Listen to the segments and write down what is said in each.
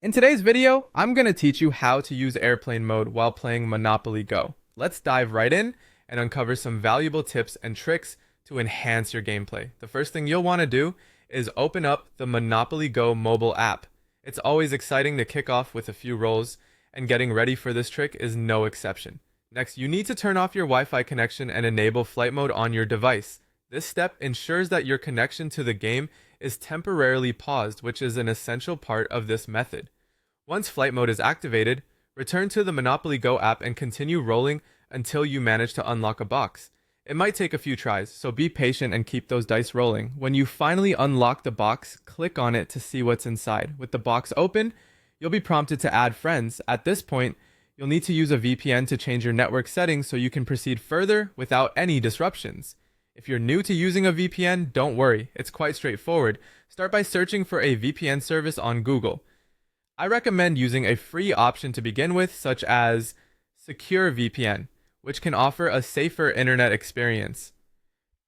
In today's video, I'm going to teach you how to use airplane mode while playing Monopoly Go. Let's dive right in and uncover some valuable tips and tricks to enhance your gameplay. The first thing you'll want to do is open up the Monopoly Go mobile app. It's always exciting to kick off with a few rolls, and getting ready for this trick is no exception. Next, you need to turn off your Wi-Fi connection and enable flight mode on your device. This step ensures that your connection to the game is temporarily paused, which is an essential part of this method. Once flight mode is activated, return to the Monopoly Go app and continue rolling until you manage to unlock a box. It might take a few tries, so be patient and keep those dice rolling. When you finally unlock the box, click on it to see what's inside. With the box open, you'll be prompted to add friends. At this point, you'll need to use a VPN to change your network settings so you can proceed further without any disruptions. If you're new to using a VPN, don't worry, it's quite straightforward. Start by searching for a VPN service on Google. I recommend using a free option to begin with, such as Secure VPN, which can offer a safer internet experience.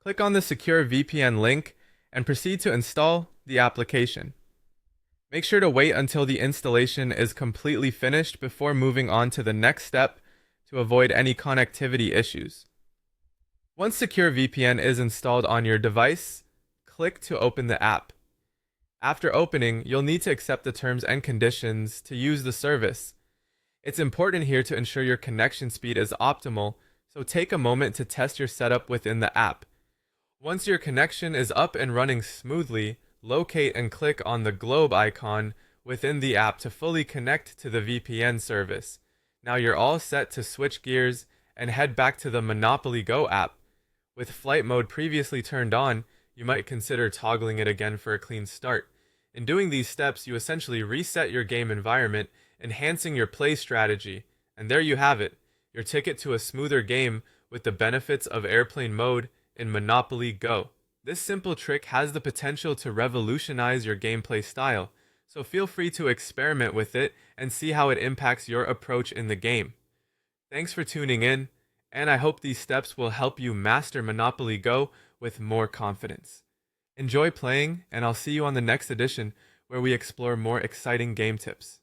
Click on the Secure VPN link and proceed to install the application. Make sure to wait until the installation is completely finished before moving on to the next step to avoid any connectivity issues. Once Secure VPN is installed on your device, click to open the app. After opening, you'll need to accept the terms and conditions to use the service. It's important here to ensure your connection speed is optimal, so take a moment to test your setup within the app. Once your connection is up and running smoothly, locate and click on the globe icon within the app to fully connect to the VPN service. Now you're all set to switch gears and head back to the Monopoly Go app. With flight mode previously turned on, you might consider toggling it again for a clean start. In doing these steps, you essentially reset your game environment, enhancing your play strategy. And there you have it, your ticket to a smoother game with the benefits of airplane mode in Monopoly Go. This simple trick has the potential to revolutionize your gameplay style, so feel free to experiment with it and see how it impacts your approach in the game. Thanks for tuning in, and I hope these steps will help you master Monopoly Go with more confidence. Enjoy playing, and I'll see you on the next edition where we explore more exciting game tips.